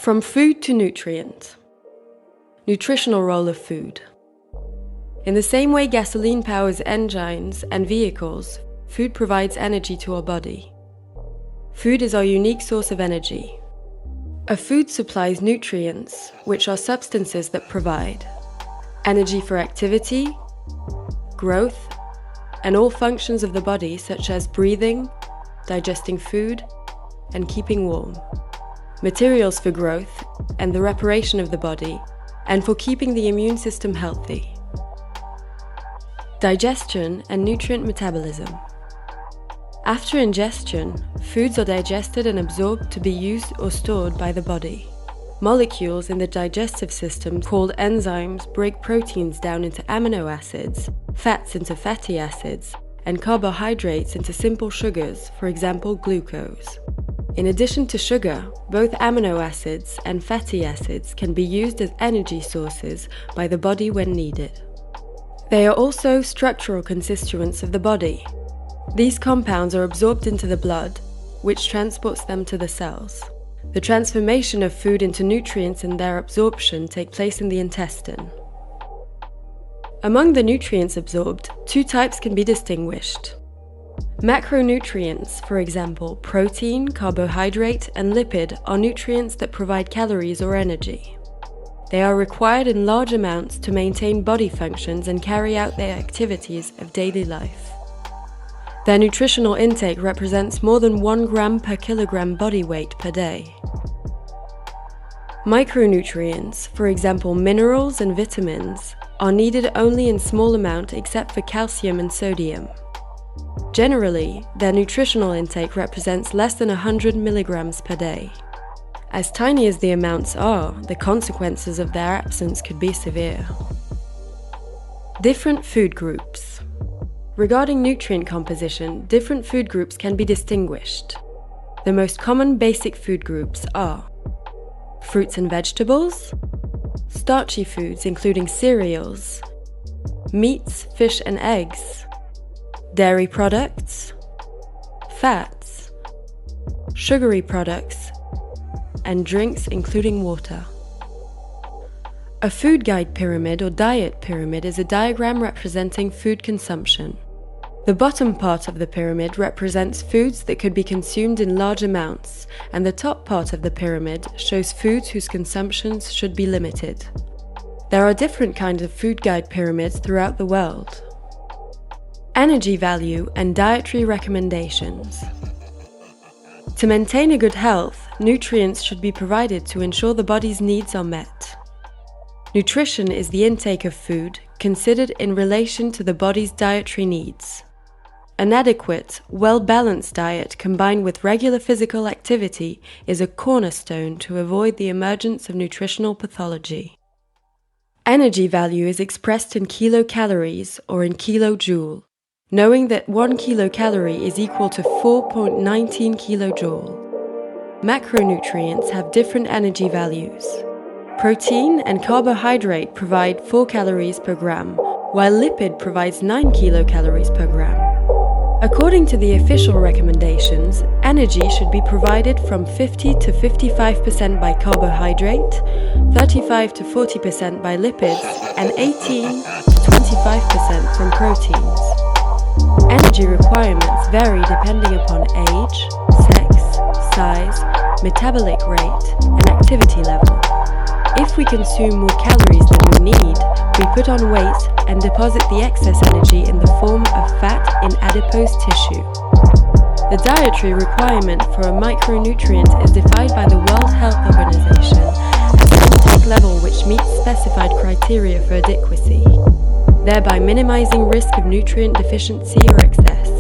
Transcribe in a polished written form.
From food to nutrient. Nutritional role of food. In the same way gasoline powers engines and vehicles, food provides energy to our body. Food is our unique source of energy. A food supplies nutrients, which are substances that provide energy for activity, growth, and all functions of the body such as breathing, digesting food, and keeping warm. Materials for growth and the reparation of the body, and for keeping the immune system healthy. Digestion and nutrient metabolism. After ingestion, foods are digested and absorbed to be used or stored by the body. Molecules in the digestive system called enzymes break proteins down into amino acids, fats into fatty acids, and carbohydrates into simple sugars, for example glucose. In addition to sugar, both amino acids and fatty acids can be used as energy sources by the body when needed. They are also structural constituents of the body. These compounds are absorbed into the blood, which transports them to the cells. The transformation of food into nutrients and their absorption take place in the intestine. Among the nutrients absorbed, two types can be distinguished. Macronutrients, for example, protein, carbohydrate, and lipid, are nutrients that provide calories or energy. They are required in large amounts to maintain body functions and carry out their activities of daily life. Their nutritional intake represents more than 1 gram per kilogram body weight per day. Micronutrients, for example minerals and vitamins, are needed only in small amount except for calcium and sodium. Generally, their nutritional intake represents less than 100 milligrams per day. As tiny as the amounts are, the consequences of their absence could be severe. Different food groups. Regarding nutrient composition, different food groups can be distinguished. The most common basic food groups are fruits and vegetables, starchy foods including cereals, meats, fish and eggs, dairy products, fats, sugary products, and drinks including water. A food guide pyramid or diet pyramid is a diagram representing food consumption. The bottom part of the pyramid represents foods that could be consumed in large amounts, and the top part of the pyramid shows foods whose consumptions should be limited. There are different kinds of food guide pyramids throughout the world. Energy value and dietary recommendations. To maintain a good health, nutrients should be provided to ensure the body's needs are met. Nutrition is the intake of food considered in relation to the body's dietary needs. An adequate, well-balanced diet combined with regular physical activity is a cornerstone to avoid the emergence of nutritional pathology. Energy value is expressed in kilocalories or in kilojoule, knowing that 1 kilocalorie is equal to 4.19 kilojoule. Macronutrients have different energy values. Protein and carbohydrate provide 4 calories per gram, while lipid provides 9 kilocalories per gram. According to the official recommendations, energy should be provided from 50 to 55% by carbohydrate, 35 to 40% by lipids, and 18 to 25% from proteins. Energy requirements vary depending upon age, sex, size, metabolic rate, and activity level. If we consume more calories than we need, we put on weight and deposit the excess energy in the form of fat in adipose tissue. The dietary requirement for a micronutrient is defined by the World Health Organization as an intake level which meets specified criteria for adequacy, thereby minimizing risk of nutrient deficiency or excess.